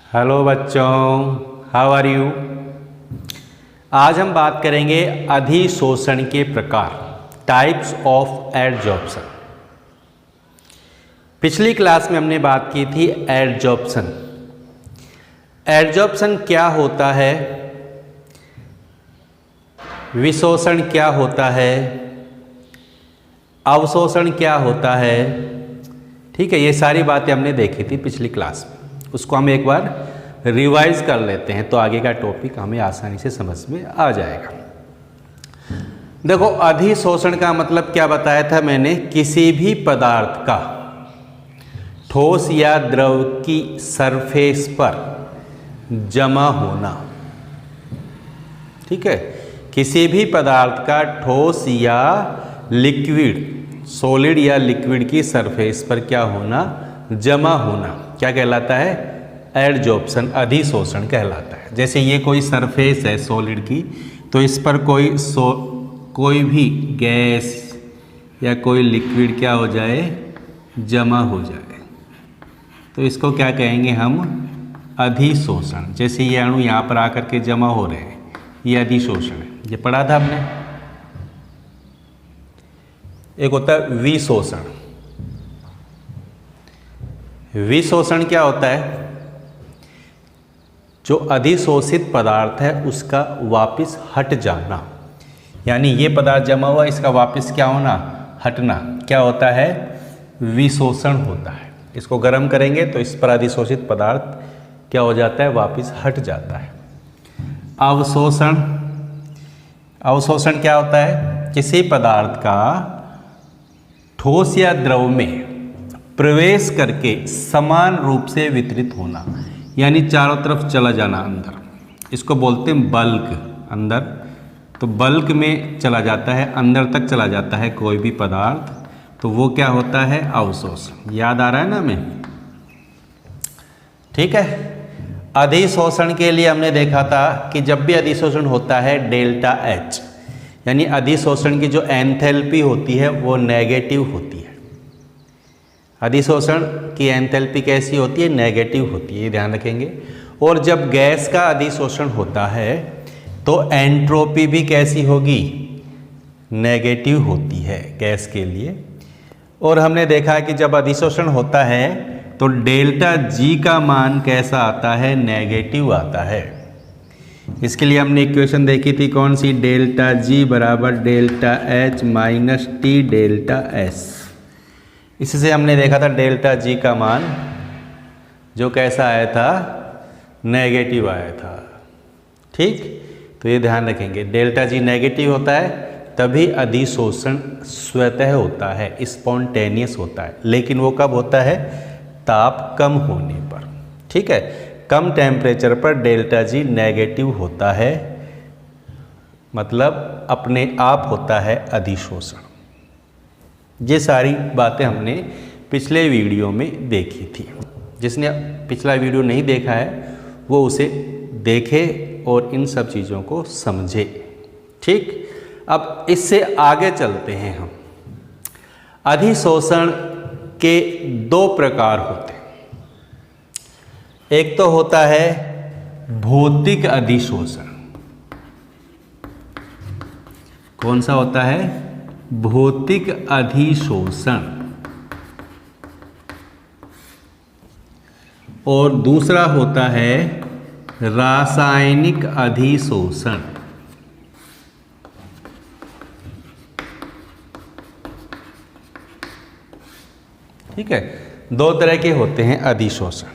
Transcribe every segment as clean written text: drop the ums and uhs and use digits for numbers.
Hello बच्चों, how are you. आज हम बात करेंगे अधिशोषण के प्रकार, टाइप्स ऑफ एडजॉर्प्शन। पिछली क्लास में हमने बात की थी एडजॉर्प्शन। एडजॉर्प्शन क्या होता है, विशोषण क्या होता है, अवशोषण क्या होता है। ठीक है, ये सारी बातें हमने देखी थी पिछली क्लास में। उसको हम एक बार रिवाइज कर लेते हैं तो आगे का टॉपिक हमें आसानी से समझ में आ जाएगा। देखो, अधिशोषण का मतलब क्या बताया था मैंने, किसी भी पदार्थ का ठोस या द्रव की सरफेस पर जमा होना। ठीक है, किसी भी पदार्थ का ठोस या लिक्विड, सॉलिड या लिक्विड की सरफेस पर क्या होना, जमा होना, क्या कहलाता है, एडजॉर्प्शन, अधिशोषण कहलाता है। जैसे ये कोई सरफेस है सॉलिड की, तो इस पर कोई भी गैस या कोई लिक्विड क्या हो जाए, जमा हो जाए, तो इसको क्या कहेंगे हम, अधिशोषण। जैसे ये अणु यहाँ पर आकर के जमा हो रहे हैं, ये अधिशोषण है, ये पढ़ा था हमने। एक होता है विशोषण। विशोषण क्या होता है, जो अधिशोषित पदार्थ है उसका वापस हट जाना, यानी ये पदार्थ जमा हुआ, इसका वापस क्या होना, हटना, क्या होता है, विशोषण होता है। इसको गर्म करेंगे तो इस पर अधिशोषित पदार्थ क्या हो जाता है, वापस हट जाता है। अवशोषण। अवशोषण क्या होता है, किसी पदार्थ का ठोस या द्रव में प्रवेश करके समान रूप से वितरित होना, यानी चारों तरफ चला जाना अंदर, इसको बोलते हैं बल्क। अंदर तो बल्क में चला जाता है, अंदर तक चला जाता है कोई भी पदार्थ, तो वो क्या होता है, अवशोषण। याद आ रहा है ना हमें। ठीक है, अधिशोषण के लिए हमने देखा था कि जब भी अधिशोषण होता है डेल्टा एच, यानी अधिशोषण की जो एंथैल्पी होती है वो नेगेटिव होती है। अधिशोषण की एंथैल्पी कैसी होती है, नेगेटिव होती है, ये ध्यान रखेंगे। और जब गैस का अधिशोषण होता है तो एंट्रोपी भी कैसी होगी, नेगेटिव होती है गैस के लिए। और हमने देखा कि जब अधिशोषण होता है तो डेल्टा जी का मान कैसा आता है, नेगेटिव आता है। इसके लिए हमने इक्वेशन देखी थी, कौन सी, डेल्टा जी बराबर delta H minus T delta S. इससे हमने देखा था डेल्टा जी का मान जो कैसा आया था, नेगेटिव आया था। ठीक, तो ये ध्यान रखेंगे, डेल्टा जी नेगेटिव होता है तभी अधिशोषण स्वतः होता है, स्पॉन्टेनियस होता है। लेकिन वो कब होता है, ताप कम होने पर। ठीक है, कम टेम्परेचर पर डेल्टा जी नेगेटिव होता है, मतलब अपने आप होता है अधिशोषण। ये सारी बातें हमने पिछले वीडियो में देखी थी। जिसने पिछला वीडियो नहीं देखा है वो उसे देखे और इन सब चीज़ों को समझे। ठीक, अब इससे आगे चलते हैं हम। अधिशोषण के दो प्रकार होते हैं। एक तो होता है भौतिक अधिशोषण। कौन सा होता है, भौतिक अधिशोषण। और दूसरा होता है रासायनिक अधिशोषण। ठीक है, दो तरह के होते हैं अधिशोषण।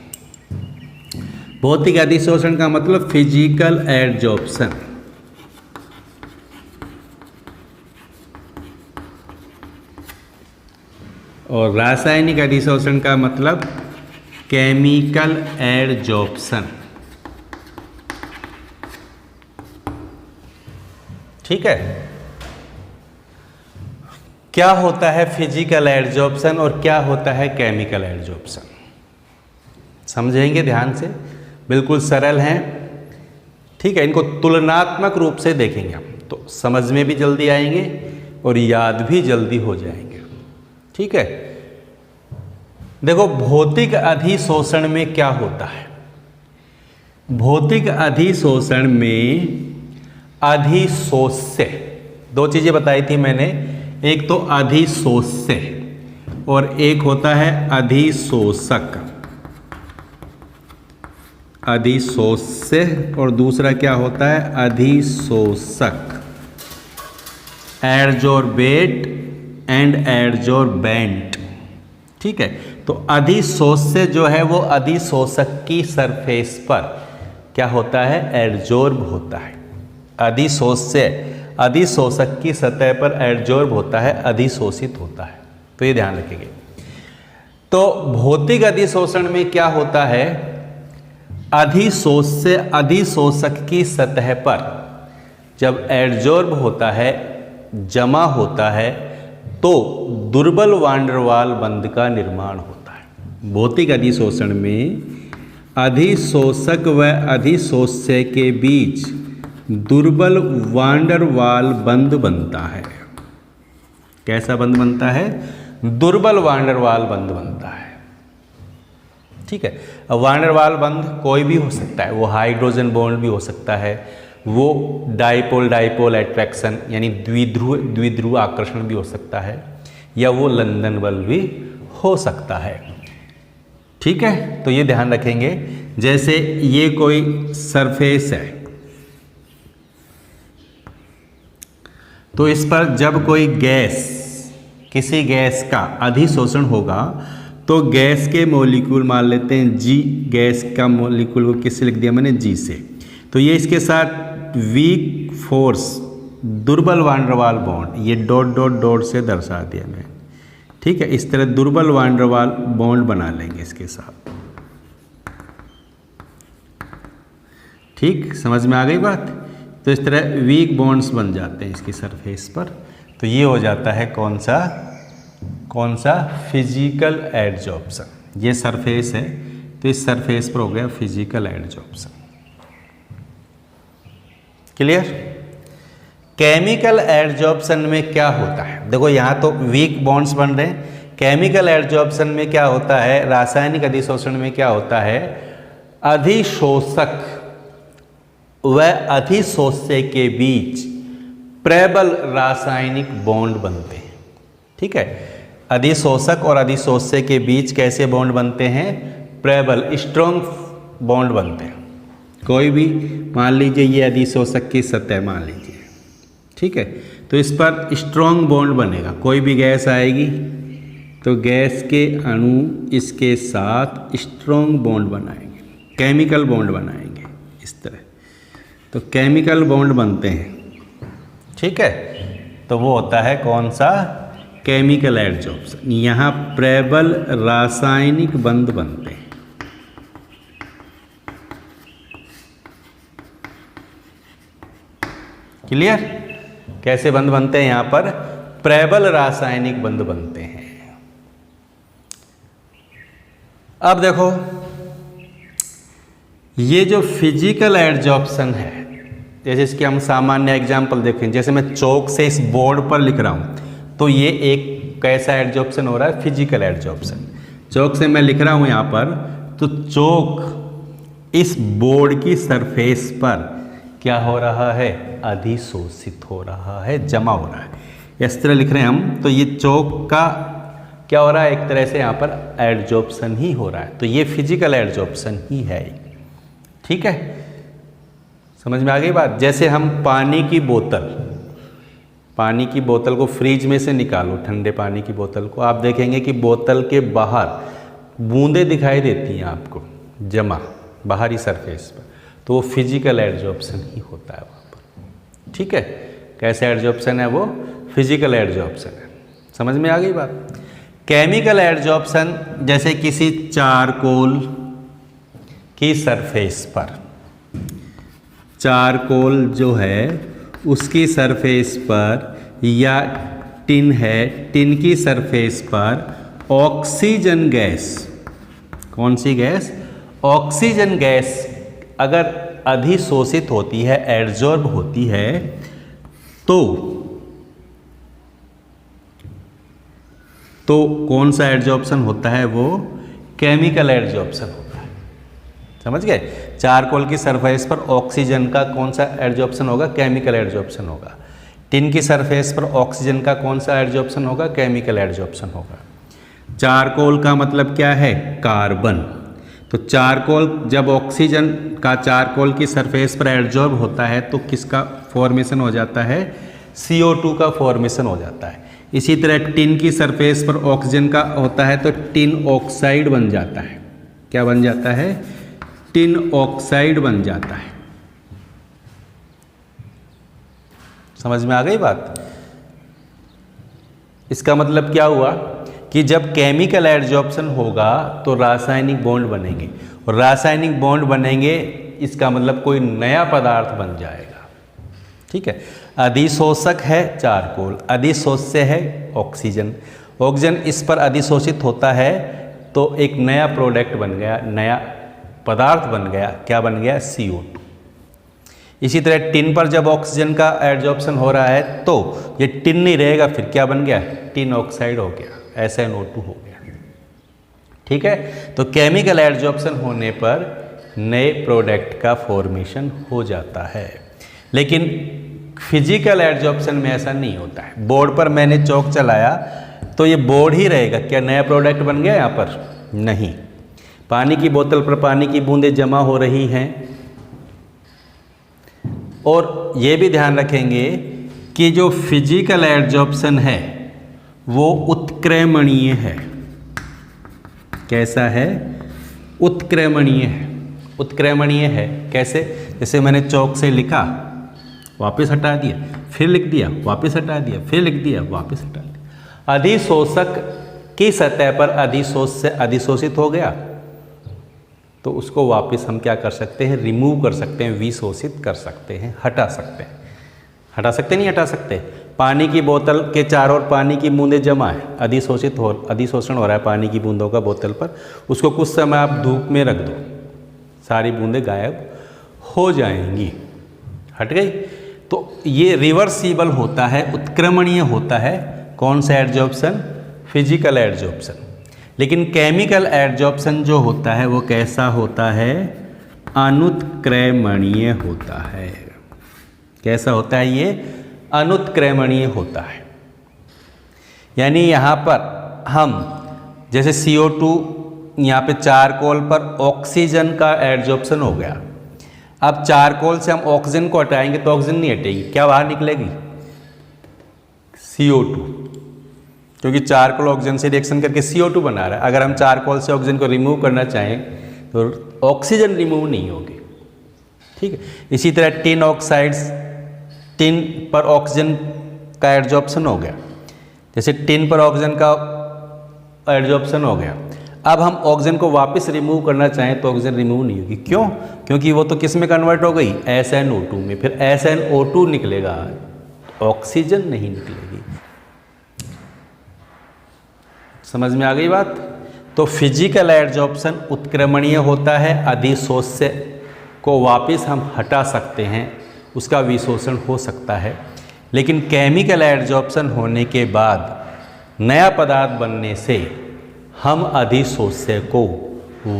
भौतिक अधिशोषण का मतलब फिजिकल एडजॉर्प्शन, और रासायनिक अधिशोषण का मतलब केमिकल एडजॉर्प्शन। ठीक है, क्या होता है फिजिकल एडजॉर्प्शन और क्या होता है केमिकल एडजॉर्प्शन, समझेंगे ध्यान से, बिल्कुल सरल हैं। ठीक है, इनको तुलनात्मक रूप से देखेंगे हम तो समझ में भी जल्दी आएंगे और याद भी जल्दी हो जाएंगे। ठीक है, देखो भौतिक अधिशोषण में क्या होता है, भौतिक अधिशोषण में अधिशोष्य, दो चीजें बताई थी मैंने, एक तो अधिशोष्य और एक होता है अधिशोषक। अधिशोष्य और दूसरा क्या होता है, अधिशोषक। एडजॉर्बेट एंड एडजॉर्बेंट, ठीक है। तो अधिशोष्य जो है वो अधिशोषक की सरफेस पर क्या होता है, एडजॉर्ब होता है। अधिशोष्य अधिशोषक की सतह पर एडजॉर्ब होता है, अधिशोषित होता है। तो ये ध्यान रखेंगे। तो भौतिक अधिशोषण में क्या होता है, अधिशोष्य अधिशोषक की सतह पर जब एडजॉर्ब होता है, जमा होता है, तो दुर्बल वान डेर वाल बंध का निर्माण होता है। भौतिक अधिशोषण में अधिशोषक व अधिशोष्य के बीच दुर्बल वान डेर वाल बंध बनता है। कैसा बंध बनता है, दुर्बल वान डेर वाल बंध बनता है, ठीक है। अब वान डेर वाल बंध कोई भी हो सकता है, वो हाइड्रोजन बॉन्ड भी हो सकता है, वो डाइपोल डाइपोल अट्रैक्शन यानी द्विध्रुव आकर्षण भी हो सकता है, या वो लंदन बल भी हो सकता है, ठीक है। तो ये ध्यान रखेंगे। जैसे ये कोई सरफेस है, तो इस पर जब कोई गैस, किसी गैस का अधिशोषण होगा तो गैस के मॉलिक्यूल मान लेते हैं जी, गैस का मॉलिक्यूल को किससे लिख दिया मैंने, जी से। तो ये इसके साथ वीक फोर्स दुर्बल वान डेर वाल बॉन्ड, ये डॉट डॉट डॉट से दर्शा दिया मैं, ठीक है। इस तरह दुर्बल वान डेर वाल बॉन्ड बना लेंगे इसके साथ, ठीक, समझ में आ गई बात। तो इस तरह वीक बॉन्ड्स बन जाते हैं इसकी सरफेस पर। तो ये हो जाता है कौन सा फिजिकल एडजॉर्प्शन। ये सरफेस है, तो इस सरफेस पर हो गया physical adsorption. Clear. Chemical adsorption में क्या होता है, देखो यहाँ तो वीक बॉन्ड्स बन रहे हैं। केमिकल एडजॉर्प्शन में क्या होता है, रासायनिक अधिशोषण में क्या होता है, अधिशोषक व अधिशोष्य के बीच प्रबल रासायनिक बॉन्ड बनते हैं, ठीक है। अधिशोषक और अधिशोष्य के बीच कैसे बॉन्ड बनते हैं, प्रबल स्ट्रॉन्ग बॉन्ड बनते हैं। कोई भी मान लीजिए ये अधिशोषक की सतह मान लीजिए, ठीक है, तो इस पर स्ट्रॉन्ग बॉन्ड बनेगा। कोई भी गैस आएगी तो गैस के अणु इसके साथ स्ट्रॉन्ग बॉन्ड बनाएंगे, केमिकल बॉन्ड बनाएंगे इस तरह। तो केमिकल बॉन्ड बनते हैं, ठीक है। तो वो होता है कौन सा, केमिकल एडजॉर्प्शन। यहाँ प्रबल रासायनिक बंध बनते हैं, क्लियर। कैसे बंध बनते हैं, यहाँ पर प्रबल रासायनिक बंध बनते हैं। अब देखो ये जो फिजिकल एडजॉर्प्शन है, जैसे इसके हम सामान्य एग्जाम्पल देखें, जैसे मैं चौक से इस बोर्ड पर लिख रहा हूँ, तो ये एक कैसा एडजॉर्प्शन हो रहा है, फिजिकल एडजॉर्प्शन। चौक से मैं लिख रहा हूँ यहाँ पर, तो चौक इस बोर्ड की सरफेस पर क्या हो रहा है, अधिशोषित हो रहा है, जमा हो रहा है। इस तरह लिख रहे हैं हम, तो ये चौक का क्या हो रहा है, एक तरह से यहाँ पर एडजॉर्प्शन ही हो रहा है। तो ये फिजिकल एडजॉर्प्शन ही है, ठीक है। समझ में आ गई बात। जैसे हम पानी की बोतल को फ्रिज में से निकालो, ठंडे पानी की बोतल को, आप देखेंगे कि बोतल के बाहर बूंदें दिखाई देती हैं आपको जमा बाहरी सरफेस पर, तो वो फिजिकल एडजॉर्प्शन ही होता है वहाँ पर, ठीक है। कैसे एडजॉर्प्शन है, वो फिजिकल एडजॉर्प्शन है। समझ में आ गई बात। केमिकल एडजॉर्प्शन, जैसे किसी चारकोल की सरफेस पर, चारकोल जो है उसकी सरफेस पर, या टिन है, टिन की सरफेस पर ऑक्सीजन गैस, कौन सी गैस, ऑक्सीजन गैस अगर अधिशोषित होती है, एडजॉर्ब होती है, तो कौन सा एडजॉर्प्शन होता है, वो केमिकल एडजॉर्प्शन होता है। समझ गए। चारकोल की सरफेस पर ऑक्सीजन का कौन सा एडजॉर्प्शन होगा, केमिकल एडजॉर्प्शन होगा। टिन की सरफेस पर ऑक्सीजन का कौन सा एडजॉर्प्शन होगा, केमिकल एडजॉर्प्शन होगा। चारकोल का मतलब क्या है, कार्बन। तो चारकोल जब ऑक्सीजन का चारकोल की सरफेस पर एडजॉर्ब होता है तो किसका फॉर्मेशन हो जाता है, CO2 का फॉर्मेशन हो जाता है। इसी तरह टिन की सरफेस पर ऑक्सीजन का होता है तो टिन ऑक्साइड बन जाता है। क्या बन जाता है, टिन ऑक्साइड बन जाता है। समझ में आ गई बात। इसका मतलब क्या हुआ कि जब केमिकल एडजॉर्प्शन होगा तो रासायनिक बॉन्ड बनेंगे, और रासायनिक बॉन्ड बनेंगे इसका मतलब कोई नया पदार्थ बन जाएगा। ठीक है। अधिशोषक है चारकोल, अधिशोष्य है ऑक्सीजन। ऑक्सीजन इस पर अधिशोषित होता है तो एक नया प्रोडक्ट बन गया, नया पदार्थ बन गया। क्या बन गया, CO2। इसी तरह टिन पर जब ऑक्सीजन का एडजॉर्प्शन हो रहा है तो ये टिन नहीं रहेगा, फिर क्या बन गया, टिन ऑक्साइड हो गया, SnO2 हो गया। ठीक है। तो केमिकल एडजॉर्प्शन होने पर नए प्रोडक्ट का फॉर्मेशन हो जाता है, लेकिन फिजिकल एडजॉर्प्शन में ऐसा नहीं होता है। बोर्ड पर मैंने चौक चलाया तो ये बोर्ड ही रहेगा, क्या नया प्रोडक्ट बन गया यहाँ पर, नहीं। पानी की बोतल पर पानी की बूंदें जमा हो रही हैं, और ये भी ध्यान रखेंगे कि जो फिजिकल एडजॉर्प्शन है वो उत्क्रमणीय है। कैसा है, उत्क्रमणीय है। उत्क्रमणीय है कैसे, जैसे मैंने चौक से लिखा, वापस हटा दिया, फिर लिख दिया, वापस हटा दिया, फिर लिख दिया, वापस हटा दिया। अधिशोषक की सतह पर अधिशोषित हो गया तो उसको वापस हम क्या कर सकते हैं, रिमूव कर सकते हैं, विशोषित कर सकते हैं, हटा सकते हैं। हटा सकते नहीं हटा सकते। पानी की बोतल के चारों ओर पानी की बूंदें जमा है, अधिशोषण हो रहा है पानी की बूंदों का बोतल पर। उसको कुछ समय आप धूप में रख दो, सारी बूंदें गायब हो जाएंगी, हट गई। तो ये रिवर्सिबल होता है, उत्क्रमणीय होता है। कौन सा एडजॉर्प्शन, फिजिकल एडजॉर्प्शन। लेकिन केमिकल एडजॉर्प्शन जो होता है वो कैसा होता है, अनुत्क्रमणीय होता है। कैसा होता है ये, अनुत्क्रमणीय होता है। यानी यहाँ पर हम जैसे CO2, यहाँ पे चारकोल पर ऑक्सीजन का एडजॉर्प्शन हो गया। अब चारकोल से हम ऑक्सीजन को हटाएंगे तो ऑक्सीजन नहीं हटेगी, क्या बाहर निकलेगी, CO2, क्योंकि चारकोल ऑक्सीजन से रिएक्शन करके CO2 बना रहा है। अगर हम चारकोल से ऑक्सीजन को रिमूव करना चाहें तो ऑक्सीजन रिमूव नहीं होगी। ठीक है। इसी तरह टिन ऑक्साइड्स, टिन पर ऑक्सीजन का एडजॉर्प्शन हो गया, जैसे टिन पर ऑक्सीजन का एडजॉर्प्शन हो गया। अब हम ऑक्सीजन को वापस रिमूव करना चाहें तो ऑक्सीजन रिमूव नहीं होगी। क्यों, क्योंकि वो तो किस में कन्वर्ट हो गई, SnO2 में। फिर SnO2 निकलेगा, ऑक्सीजन नहीं निकलेगी। समझ में आ गई बात। तो फिजिकल एडजॉर्प्शन उत्क्रमणीय होता है, अधिशोष्य को वापस हम हटा सकते हैं, उसका विशोषण हो सकता है। लेकिन केमिकल एडजॉर्प्शन होने के बाद नया पदार्थ बनने से हम अधिशोष्य को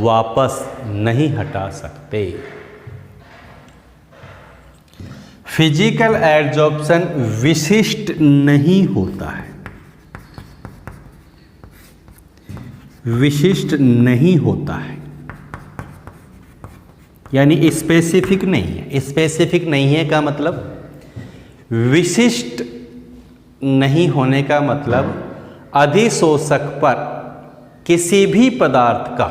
वापस नहीं हटा सकते। फिजिकल एडजॉर्प्शन विशिष्ट नहीं होता है, विशिष्ट नहीं होता है, यानी स्पेसिफिक नहीं है। स्पेसिफिक नहीं है का मतलब, विशिष्ट नहीं होने का मतलब अधिशोषक पर किसी भी पदार्थ का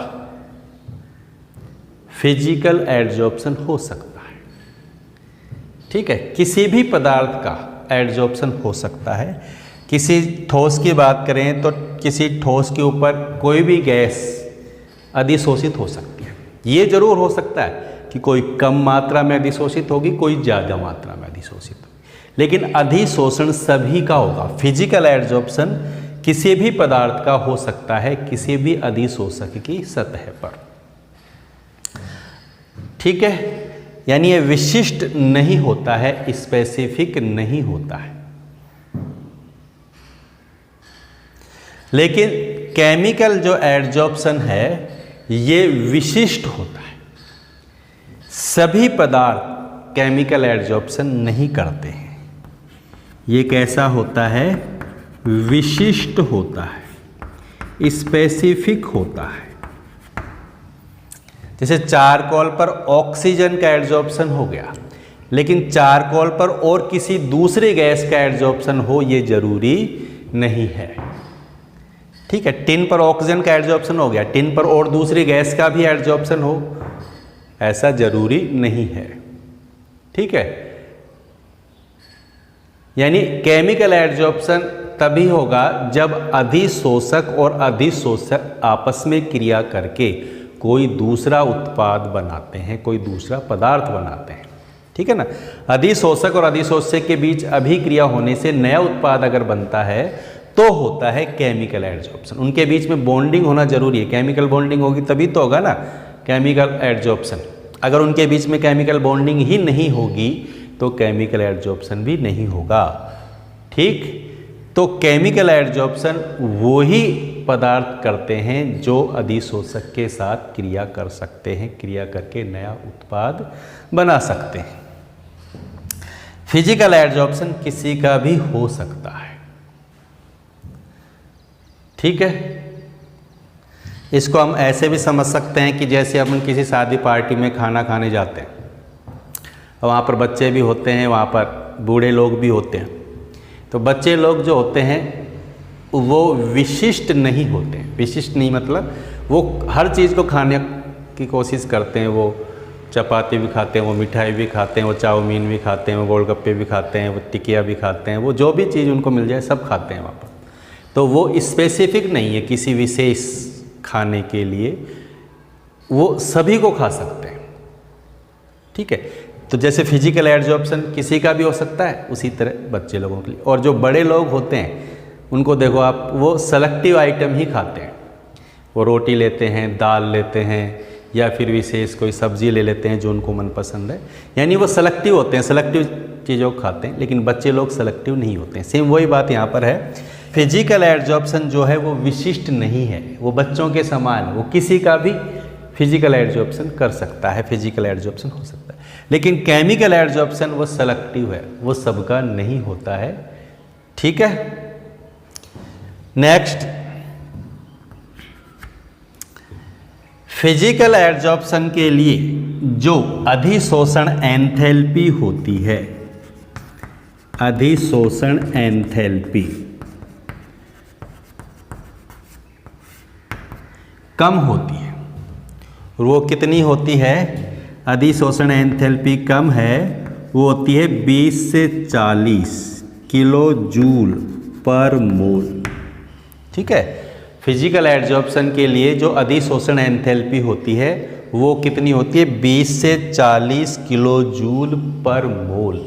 फिजिकल एडजॉर्प्शन हो सकता है। ठीक है, किसी भी पदार्थ का एडजॉर्प्शन हो सकता है। किसी ठोस की बात करें तो किसी ठोस के ऊपर कोई भी गैस अधिशोषित हो सकती है। ये जरूर हो सकता है कि कोई कम मात्रा में अधिशोषित होगी, कोई ज़्यादा मात्रा में अधिशोषित होगी, लेकिन अधिशोषण सभी का होगा। फिजिकल एडजॉर्प्शन किसी भी पदार्थ का हो सकता है, किसी भी अधिशोषक की सतह पर। ठीक है, यानी ये विशिष्ट नहीं होता है, स्पेसिफिक नहीं होता है। लेकिन केमिकल जो एडजॉर्प्शन है ये विशिष्ट होता है। सभी पदार्थ केमिकल एडजॉर्प्शन नहीं करते हैं। ये कैसा होता है? विशिष्ट होता है, स्पेसिफिक होता है। जैसे चारकोल पर ऑक्सीजन का एडजॉर्प्शन हो गया, लेकिन चारकोल पर और किसी दूसरे गैस का एडजॉर्प्शन हो ये जरूरी नहीं है। ठीक है, टिन पर ऑक्सीजन का एडजॉर्प्शन हो गया, टिन पर और दूसरी गैस का भी एडजॉर्प्शन हो, ऐसा जरूरी नहीं है। ठीक है, यानी केमिकल एडजॉर्प्शन तभी होगा जब अधिशोषक और अधिशोषक आपस में क्रिया करके कोई दूसरा उत्पाद बनाते हैं, कोई दूसरा पदार्थ बनाते हैं। ठीक है ना, अधिशोषक और अधिशोषक के बीच अभिक्रिया होने से नया उत्पाद अगर बनता है तो होता है केमिकल एडजॉर्प्शन। उनके बीच में बॉन्डिंग होना जरूरी है, केमिकल बॉन्डिंग होगी तभी तो होगा ना केमिकल एडजॉर्प्शन। अगर उनके बीच में केमिकल बॉन्डिंग ही नहीं होगी तो केमिकल एडजॉर्प्शन भी नहीं होगा। ठीक, तो केमिकल एडजॉर्प्शन वो ही पदार्थ करते हैं जो अधिशोषक के साथ क्रिया कर सकते हैं, क्रिया करके नया उत्पाद बना सकते हैं। फिजिकल एडजॉर्प्शन किसी का भी हो सकता है। ठीक है, इसको हम ऐसे भी समझ सकते हैं कि जैसे अपन किसी शादी पार्टी में खाना खाने जाते हैं, वहाँ पर बच्चे भी होते हैं, वहाँ पर बूढ़े लोग भी होते हैं। तो बच्चे लोग जो होते हैं वो विशिष्ट नहीं होते हैं। विशिष्ट नहीं मतलब वो हर चीज़ को खाने की कोशिश करते हैं। वो चपाती भी खाते हैं, वो मिठाई भी खाते हैं, वो चाउमीन भी खाते हैं, वो गोलगप्पे भी खाते हैं, वो टिकिया भी खाते हैं, वो जो भी चीज़ उनको मिल जाए सब खाते हैं वहाँ पर। तो वो स्पेसिफिक नहीं है किसी विशेष खाने के लिए, वो सभी को खा सकते हैं। ठीक है, तो जैसे फिजिकल एडजॉर्प्शन किसी का भी हो सकता है, उसी तरह बच्चे लोगों के लिए। और जो बड़े लोग होते हैं उनको देखो आप, वो सेलेक्टिव आइटम ही खाते हैं। वो रोटी लेते हैं, दाल लेते हैं, या फिर विशेष कोई सब्जी ले लेते हैं जो उनको मनपसंद है। यानी वो सेलेक्टिव होते हैं, सेलेक्टिव चीज़ों को खाते हैं। लेकिन बच्चे लोग सेलेक्टिव नहीं होते हैं। सेम वही बात यहाँ पर है। फिजिकल एडजॉर्प्शन जो है वो विशिष्ट नहीं है, वो बच्चों के समान, वो किसी का भी फिजिकल एडजॉर्प्शन कर सकता है, फिजिकल एडजॉर्प्शन हो सकता है। लेकिन केमिकल एडजॉर्प्शन वो सेलेक्टिव है, वो सबका नहीं होता है। ठीक है, नेक्स्ट, फिजिकल एडजॉर्प्शन के लिए जो अधिशोषण एंथैल्पी होती है, अधिशोषण एंथैल्पी कम होती है। वो कितनी होती है? अधिशोषण एंथैल्पी कम है, वो होती है 20 से 40 किलो जूल पर मोल। ठीक है, फिजिकल एडजॉर्प्शन के लिए जो अधिशोषण एंथैल्पी होती है वो कितनी होती है? 20 से 40 किलो जूल पर मोल।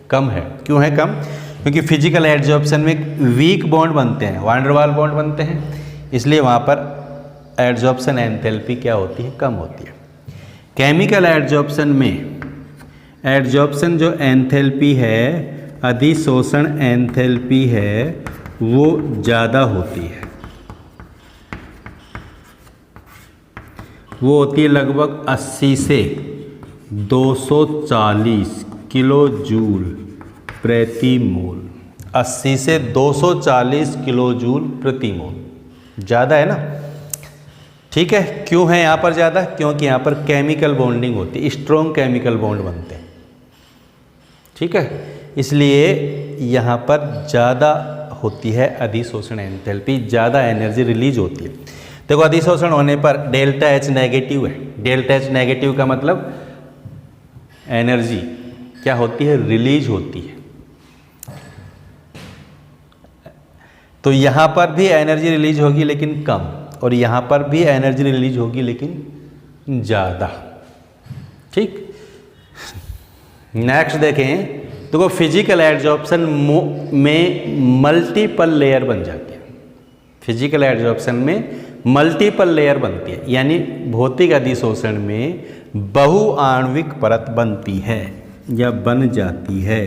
कम है। क्यों है कम? क्योंकि फिजिकल एडजॉर्प्शन में वीक बॉन्ड बनते हैं, वान डेर वाल बॉन्ड बनते हैं, इसलिए वहाँ पर एडजॉर्प्शन एंथैल्पी क्या होती है? कम होती है। केमिकल एडजॉर्प्शन में एडजॉर्प्शन जो एंथैल्पी है, अधिशोषण एंथैल्पी है, वो ज़्यादा होती है। वो होती है लगभग 80 से 240 किलो जूल प्रति मोल। 80 से 240 किलो जूल प्रति मोल, ज़्यादा है ना। ठीक है, क्यों है यहाँ पर ज़्यादा? क्योंकि यहाँ पर केमिकल बॉन्डिंग होती है, स्ट्रॉन्ग केमिकल बॉन्ड बनते हैं। ठीक है, इसलिए यहाँ पर ज़्यादा होती है अधिशोषण एंथैल्पी, ज़्यादा एनर्जी रिलीज होती है। देखो, अधिशोषण होने पर डेल्टा एच नेगेटिव है। डेल्टा एच नेगेटिव का मतलब एनर्जी क्या होती है? रिलीज होती है। तो यहाँ पर भी एनर्जी रिलीज होगी लेकिन कम, और यहाँ पर भी एनर्जी रिलीज होगी लेकिन ज़्यादा। ठीक, नेक्स्ट देखें, देखो फिजिकल एडजॉर्प्शन में मल्टीपल लेयर बन जाती है। फिजिकल एडजॉर्प्शन में मल्टीपल लेयर बनती है, यानी भौतिक अधिशोषण में बहुआण्विक परत बनती है या बन जाती है।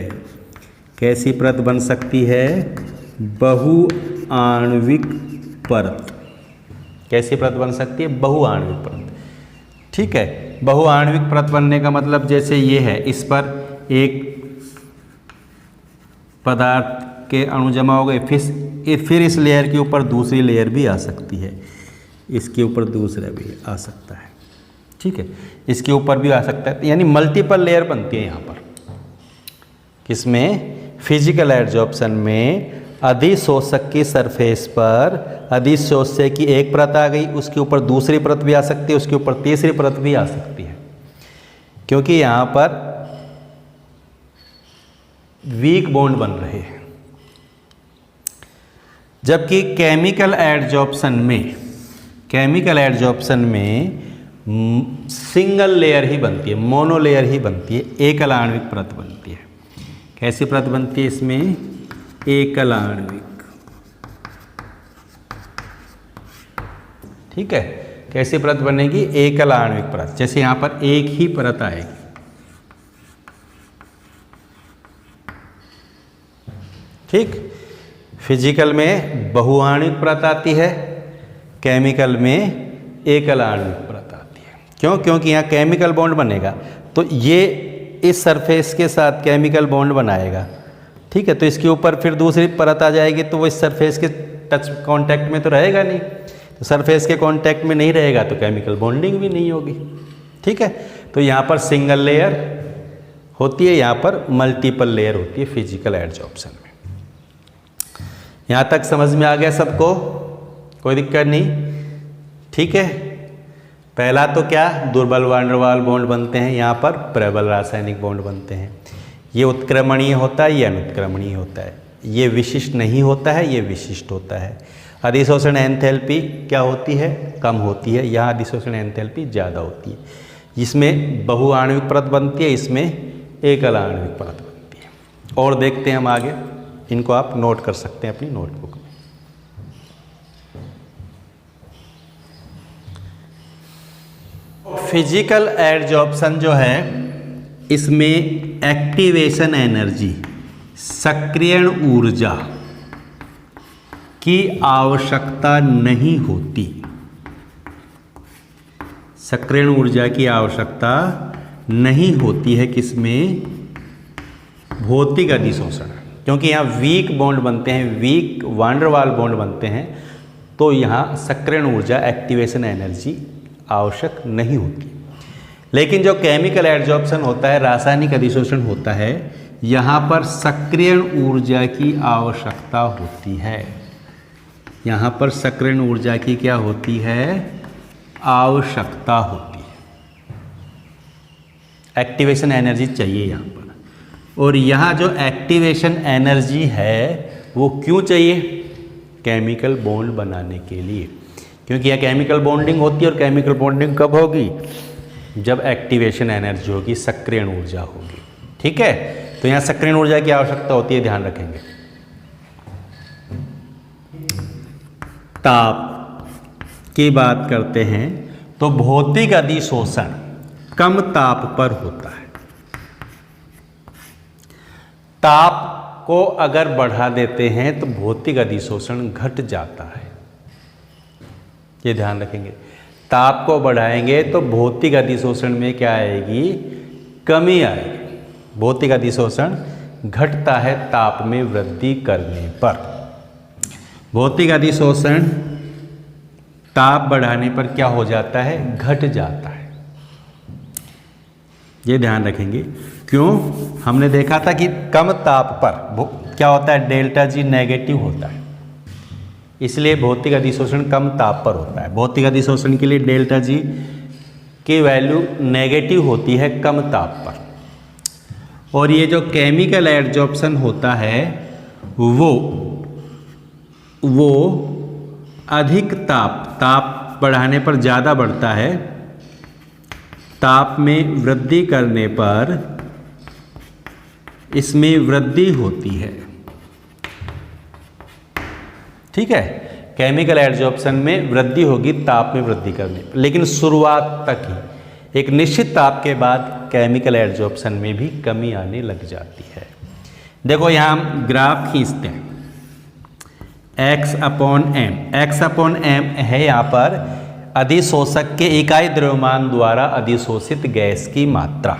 कैसी परत बन सकती है? बहुआण्विक परत। कैसी परत बन सकती है? बहुआण्विक परत। ठीक है, बहुआण्विक परत बनने का मतलब जैसे ये है, इस पर एक पदार्थ के अणु जमा हो गए, फिर इस लेयर के ऊपर दूसरी लेयर भी आ सकती है, इसके ऊपर दूसरा भी आ सकता है, ठीक है, इसके ऊपर भी आ सकता है, यानी मल्टीपल लेयर बनती है यहाँ पर। किसमें? फिजिकल एडजॉर्प्शन में अधिशोषक की सरफेस पर अधिशोष्य की एक परत आ गई, उसके ऊपर दूसरी परत भी आ सकती है, उसके ऊपर तीसरी परत भी आ सकती है, क्योंकि यहाँ पर वीक बॉन्ड बन रहे हैं। जबकि केमिकल एडजॉर्प्शन में सिंगल लेयर ही बनती है, मोनो लेयर ही बनती है, एकल आणविक परत बनती है। कैसी परत बनती है इसमें? एकल आणविक, ठीक है। कैसी परत बनेगी? एकल आणविक परत। जैसे यहां पर एक ही परत आएगी, ठीक। फिजिकल में बहुआण्विक परत आती है, केमिकल में एकल आणविक परत आती है। क्यों? क्योंकि यहाँ केमिकल बॉन्ड बनेगा, तो ये इस सरफेस के साथ केमिकल बॉन्ड बनाएगा, ठीक है। तो इसके ऊपर फिर दूसरी परत आ जाएगी, तो वो इस सरफेस के टच कांटेक्ट में तो रहेगा नहीं, तो सरफेस के कांटेक्ट में नहीं रहेगा तो केमिकल बॉन्डिंग भी नहीं होगी, ठीक है। तो यहाँ पर सिंगल लेयर होती है, यहाँ पर मल्टीपल लेयर होती है फिजिकल एडजॉर्प्शन में। यहाँ तक समझ में आ गया सबको? कोई दिक्कत नहीं, ठीक है। पहला तो क्या? दुर्बल वान डेर वाल बॉन्ड बनते हैं, यहाँ पर प्रबल रासायनिक बॉन्ड बनते हैं। ये उत्क्रमणीय होता है, ये अनुत्क्रमणीय होता है, ये विशिष्ट नहीं होता है, ये विशिष्ट होता है। अधिशोषण एंथैल्पी क्या होती है? कम होती है। यहाँ अधिशोषण एंथैल्पी ज़्यादा होती है। इसमें बहुआण्विक परत बनती है, इसमें एकल आणविक परत बनती है। और देखते हैं हम आगे, इनको आप नोट कर सकते हैं अपनी नोटबुक में। फिजिकल एडजॉर्प्शन जो है, इसमें एक्टिवेशन एनर्जी, सक्रियण ऊर्जा की आवश्यकता नहीं होती। सक्रियण ऊर्जा की आवश्यकता नहीं होती है किसमें? भौतिक अधिशोषण, क्योंकि यहाँ वीक बॉन्ड बनते हैं, वीक वान डेर वाल बॉन्ड बनते हैं, तो यहाँ सक्रियण ऊर्जा, एक्टिवेशन एनर्जी आवश्यक नहीं होती। लेकिन जो केमिकल एडजॉर्प्शन होता है, रासायनिक अधिशोषण होता है, यहाँ पर सक्रियण ऊर्जा की आवश्यकता होती है। यहाँ पर सक्रियण ऊर्जा की क्या होती है? आवश्यकता होती है। एक्टिवेशन एनर्जी चाहिए यहाँ पर। और यहाँ जो एक्टिवेशन एनर्जी है वो क्यों चाहिए? केमिकल बॉन्ड बनाने के लिए, क्योंकि यह केमिकल बॉन्डिंग होती है। और केमिकल बॉन्डिंग कब होगी? जब एक्टिवेशन एनर्जी होगी, सक्रियण ऊर्जा होगी, ठीक है। तो यहाँ सक्रियण ऊर्जा की आवश्यकता होती है, ध्यान रखेंगे। ताप की बात करते हैं तो भौतिक अधिशोषण कम ताप पर होता है। ताप को अगर बढ़ा देते हैं तो भौतिक अधिशोषण घट जाता है, ये ध्यान रखेंगे। ताप को बढ़ाएंगे तो भौतिक अधिशोषण में क्या आएगी? कमी आएगी। भौतिक अधिशोषण घटता है ताप में वृद्धि करने पर। भौतिक अधिशोषण ताप बढ़ाने पर क्या हो जाता है? घट जाता है। ये ध्यान रखेंगे। क्यों? हमने देखा था कि कम ताप पर क्या होता है? डेल्टा जी नेगेटिव होता है, इसलिए भौतिक अधिशोषण कम ताप पर होता है। भौतिक अधिशोषण के लिए डेल्टा जी की वैल्यू नेगेटिव होती है कम ताप पर। और ये जो केमिकल एडजॉर्प्शन होता है वो अधिक ताप बढ़ाने पर ज़्यादा बढ़ता है। ताप में वृद्धि करने पर इसमें वृद्धि होती है, ठीक है। केमिकल एडजॉर्प्शन में वृद्धि होगी ताप में वृद्धि करने पर, लेकिन शुरुआत तक ही। एक निश्चित ताप के बाद केमिकल एडजॉर्प्शन में भी कमी आने लग जाती है। देखो यहाँ हम ग्राफ खींचते हैं, x/m। x/m है यहाँ पर अधिशोषक के इकाई द्रव्यमान द्वारा अधिशोषित गैस की मात्रा।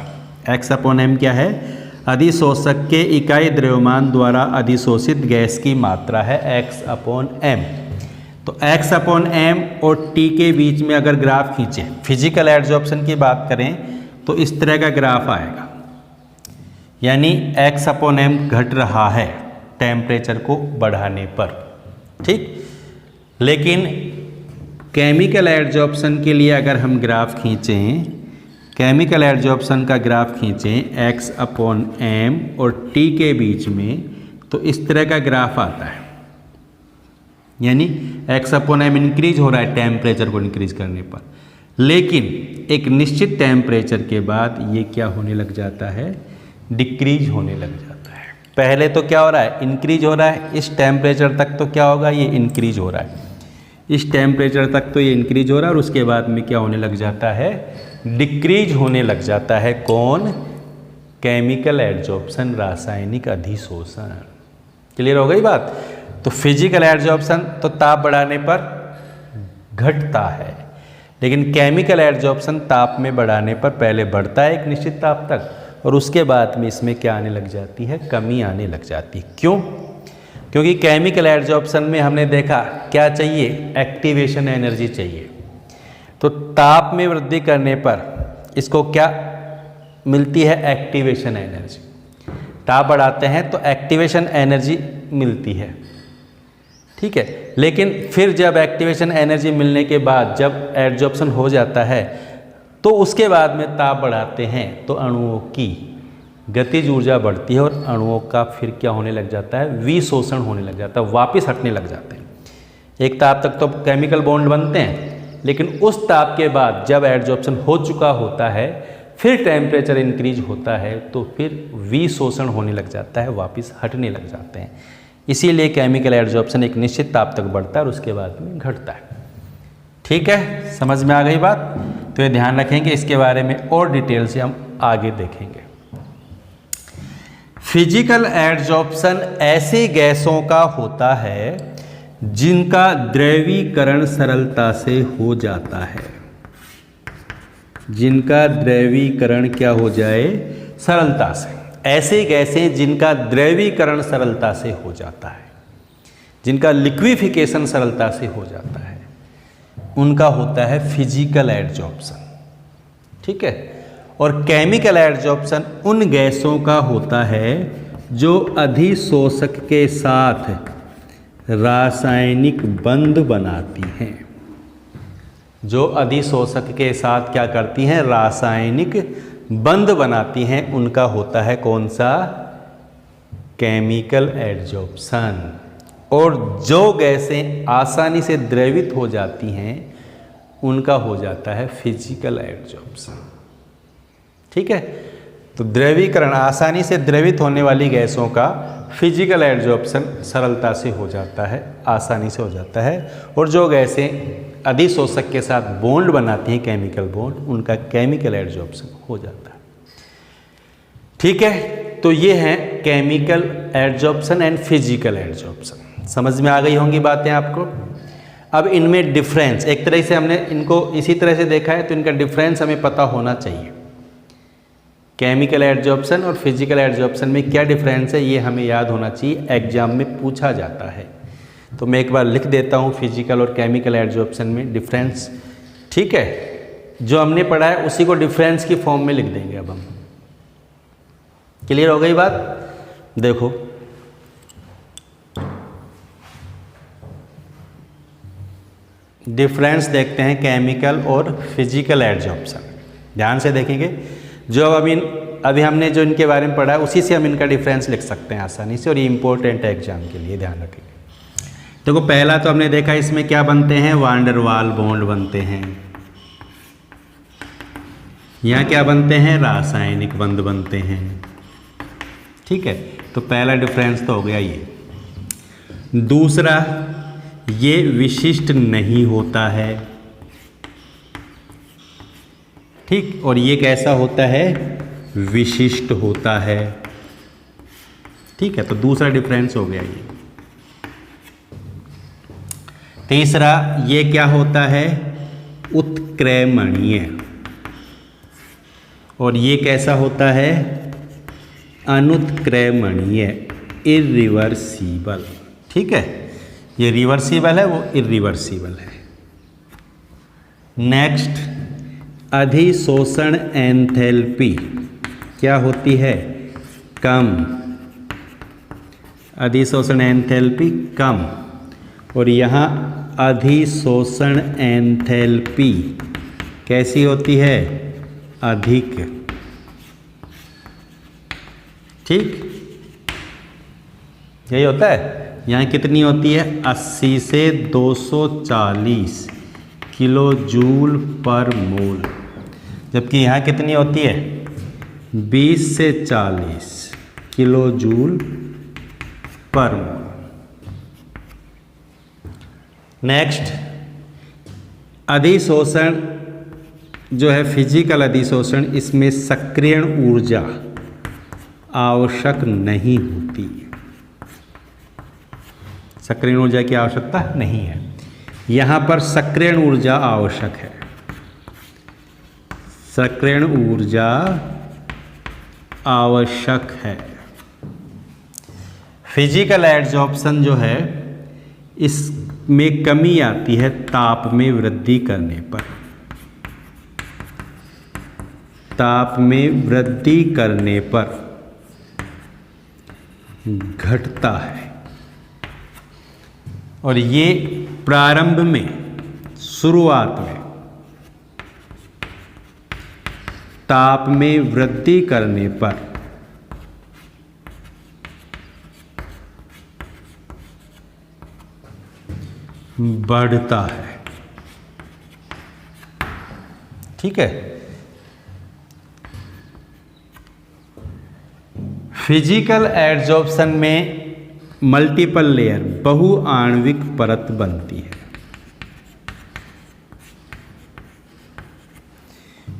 x/m क्या है? अधिशोषक के इकाई द्रव्यमान द्वारा अधिशोषित गैस की मात्रा है x/m। तो x/m और t के बीच में अगर ग्राफ खींचे, फिजिकल एडजॉर्प्शन की बात करें तो इस तरह का ग्राफ आएगा, यानी x/m घट रहा है टेम्परेचर को बढ़ाने पर, ठीक। लेकिन केमिकल एडजॉर्प्शन के लिए अगर हम ग्राफ खींचें, केमिकल एडजॉर्प्शन का ग्राफ खींचें x/m और t के बीच में, तो इस तरह का ग्राफ आता है, यानी x/m इंक्रीज हो रहा है टेम्परेचर को इंक्रीज करने पर, लेकिन एक निश्चित टेम्परेचर के बाद ये क्या होने लग जाता है? डिक्रीज होने लग जाता है। पहले तो क्या हो रहा है? इंक्रीज हो रहा है, इस टेम्परेचर तक तो क्या होगा? ये इंक्रीज हो रहा है, इस टेम्परेचर तक तो ये इंक्रीज हो रहा है, और उसके बाद में क्या होने लग जाता है? डिक्रीज होने लग जाता है। कौन? केमिकल एडजॉर्प्शन, रासायनिक अधिशोषण। क्लियर हो गई बात? तो फिजिकल एडजॉर्प्शन तो ताप बढ़ाने पर घटता है, लेकिन केमिकल एडजॉर्प्शन ताप में बढ़ाने पर पहले बढ़ता है एक निश्चित ताप तक, और उसके बाद में इसमें क्या आने लग जाती है? कमी आने लग जाती है। क्यों? क्योंकि केमिकल एडजॉर्प्शन में हमने देखा क्या चाहिए? एक्टिवेशन एनर्जी चाहिए। तो ताप में वृद्धि करने पर इसको क्या मिलती है? Activation energy. ताप बढ़ाते हैं तो एक्टिवेशन एनर्जी मिलती है, ठीक है। लेकिन फिर जब एक्टिवेशन एनर्जी मिलने के बाद जब एडजॉर्प्शन हो जाता है, तो उसके बाद में ताप बढ़ाते हैं तो अणुओं की गतिज ऊर्जा बढ़ती है, और अणुओं का फिर क्या होने लग जाता है? विशोषण होने लग जाता है, वापस हटने लग जाते हैं। एक ताप तक तो केमिकल बॉन्ड बनते हैं, लेकिन उस ताप के बाद जब एडजॉर्प्शन हो चुका होता है, फिर टेम्परेचर इंक्रीज होता है, तो फिर विशोषण होने लग जाता है, वापस हटने लग जाते हैं। इसीलिए केमिकल एडजॉर्प्शन एक निश्चित ताप तक बढ़ता है और उसके बाद में घटता है। ठीक है, समझ में आ गई बात? तो ये ध्यान रखेंगे, इसके बारे में और डिटेल से हम आगे देखेंगे। फिजिकल एडजॉर्प्शन ऐसी गैसों का होता है जिनका द्रवीकरण सरलता से हो जाता है, जिनका द्रवीकरण क्या हो जाए? सरलता से। ऐसी गैसें जिनका द्रवीकरण सरलता से हो जाता है, जिनका लिक्विफिकेशन सरलता से हो जाता है, उनका होता है फिजिकल एडजॉर्प्शन, ठीक है। और केमिकल एडजॉर्प्शन उन गैसों का होता है जो अधिशोषक के साथ रासायनिक बंध बनाती हैं, जो अधिशोषक के साथ क्या करती हैं? रासायनिक बंध बनाती हैं, उनका होता है कौन सा? Chemical adsorption. और जो गैसें आसानी से द्रवित हो जाती हैं, उनका हो जाता है फिजिकल एडजॉर्प्शन, ठीक है। तो द्रवीकरण, आसानी से द्रवित होने वाली गैसों का फिजिकल एडजॉर्प्शन सरलता से हो जाता है, आसानी से हो जाता है। और जो गैसें अधिशोषक के साथ बॉन्ड बनाती हैं, केमिकल बॉन्ड, उनका केमिकल एडजॉर्प्शन हो जाता है, ठीक है। तो ये हैं chemical adsorption and physical adsorption. समझ में आ गई होंगी बातें आपको? अब इनमें डिफरेंस, एक तरह से हमने इनको इसी तरह से देखा है, तो इनका डिफरेंस हमें पता होना चाहिए। केमिकल एडजॉर्प्शन और फिजिकल एडजॉर्प्शन में क्या डिफरेंस है, ये हमें याद होना चाहिए, एग्जाम में पूछा जाता है। तो मैं एक बार लिख देता हूँ फिजिकल और केमिकल एडजॉर्प्शन में डिफरेंस, ठीक है। जो हमने पढ़ा है उसी को डिफरेंस की फॉर्म में लिख देंगे अब हम। क्लियर हो गई बात? देखो, डिफरेंस देखते हैं केमिकल और फिजिकल एडजॉर्प्शन। ध्यान से देखेंगे, जो अभी हमने जो इनके बारे में पढ़ा है उसी से हम इनका डिफरेंस लिख सकते हैं आसानी से, और ये इंपॉर्टेंट है एग्जाम के लिए, ध्यान रखेंगे। देखो, पहला तो हमने देखा इसमें क्या बनते हैं? वान डेर वाल बॉन्ड बनते हैं। यहाँ क्या बनते हैं? रासायनिक बंध बनते हैं, ठीक है। तो पहला डिफरेंस तो हो गया ये। दूसरा, ये विशिष्ट नहीं होता है, ठीक। और ये कैसा होता है? विशिष्ट होता है, ठीक है। तो दूसरा डिफरेंस हो गया ये। तीसरा, ये क्या होता है? उत्क्रमणीय, और ये कैसा होता है? अनुत्क्रमणीय, इरिवर्सिबल। ठीक है, ये रिवर्सिबल है, वो इरिवर्सिबल है। नेक्स्ट, अधिशोषण एंथैल्पी क्या होती है? कम। अधिशोषण एंथैल्पी कम, और यहाँ अधिशोषण एंथैल्पी कैसी होती है? अधिक। ठीक, यही होता है। यहाँ कितनी होती है? 80 से 240 किलो जूल पर मोल, जबकि यहाँ कितनी होती है? 20 से 40 किलो जूल पर मोल। नेक्स्ट, अधिशोषण जो है फिजिकल अधिशोषण, इसमें सक्रियण ऊर्जा आवश्यक नहीं होती। सक्रियण ऊर्जा की आवश्यकता नहीं है। यहाँ पर सक्रियण ऊर्जा आवश्यक है। सक्रियण ऊर्जा आवश्यक है। फिजिकल एड्सॉर्प्शन जो है इसमें कमी आती है ताप में वृद्धि करने पर। ताप में वृद्धि करने पर घटता है, और ये प्रारंभ में, शुरुआत में ताप में वृद्धि करने पर बढ़ता है। ठीक है, फिजिकल एड्सॉर्प्शन में मल्टीपल लेयर, बहुआण्विक परत बनती है।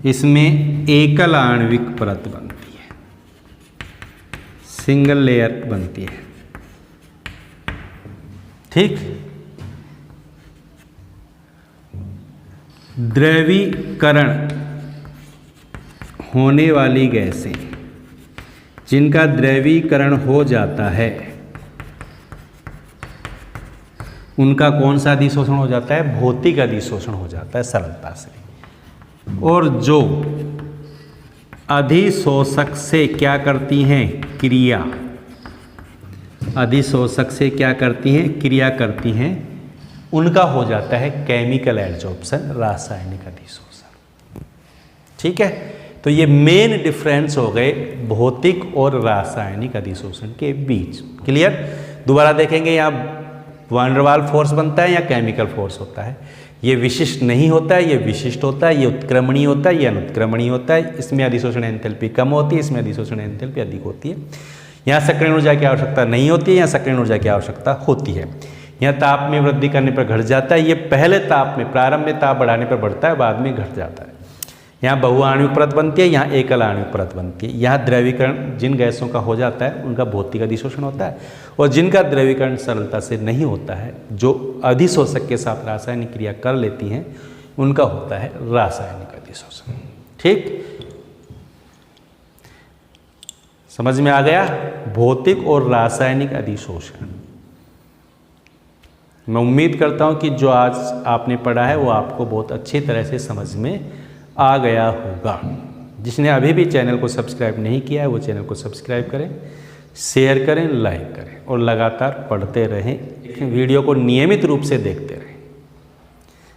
इसमें एकल आणविक परत बनती है, सिंगल लेयर बनती है। ठीक, द्रवीकरण होने वाली गैसें, जिनका द्रवीकरण हो जाता है, उनका कौन सा अधिशोषण हो जाता है? भौतिक अधिशोषण हो जाता है सरलता से। और जो अधिशोषक से क्या करती हैं? क्रिया। अधिशोषक से क्या करती हैं? क्रिया करती हैं, उनका हो जाता है केमिकल एड्सॉर्प्शन, रासायनिक अधिशोषण। ठीक है, तो ये मेन डिफरेंस हो गए भौतिक और रासायनिक अधिशोषण के बीच। क्लियर? दोबारा देखेंगे, यहाँ वान डेर वाल फोर्स बनता है या केमिकल फोर्स होता है। ये विशिष्ट नहीं होता है, ये विशिष्ट होता है। ये उत्क्रमणीय होता है, ये अनुत्क्रमणीय होता है। इसमें अधिशोषण एंथैल्पी कम होती है, इसमें अधिशोषण एंथैल्पी अधिक होती है। यहाँ सक्रियण ऊर्जा की आवश्यकता नहीं होती है, यहाँ सक्रियण ऊर्जा की आवश्यकता होती है। यहाँ ताप में वृद्धि करने पर घट जाता है। ये पहले ताप में, प्रारंभ में ताप बढ़ाने पर बढ़ता है, बाद में घट जाता है। यहाँ बहुआण्विक परत बनती है, यहाँ एकल आणविक परत बनती है। यहाँ द्रवीकरण जिन गैसों का हो जाता है उनका भौतिक अधिशोषण होता है, और जिनका द्रवीकरण सरलता से नहीं होता है, जो अधिशोषक के साथ रासायनिक क्रिया कर लेती हैं, उनका होता है रासायनिक अधिशोषण। ठीक, समझ में आ गया? भौतिक और रासायनिक अधिशोषण। मैं उम्मीद करता हूं कि जो आज आपने पढ़ा है वो आपको बहुत अच्छी तरह से समझ में आ गया होगा। जिसने अभी भी चैनल को सब्सक्राइब नहीं किया है वो चैनल को सब्सक्राइब करें, शेयर करें, लाइक करें और लगातार पढ़ते रहें। वीडियो को नियमित रूप से देखते रहें।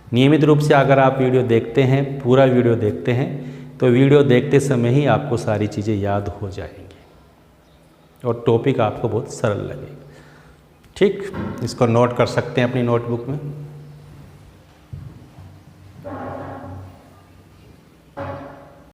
नियमित रूप से अगर आप वीडियो देखते हैं, पूरा वीडियो देखते हैं, तो वीडियो देखते समय ही आपको सारी चीज़ें याद हो जाएंगी और टॉपिक आपको बहुत सरल लगेगा। ठीक, इसको नोट कर सकते हैं अपनी नोटबुक में।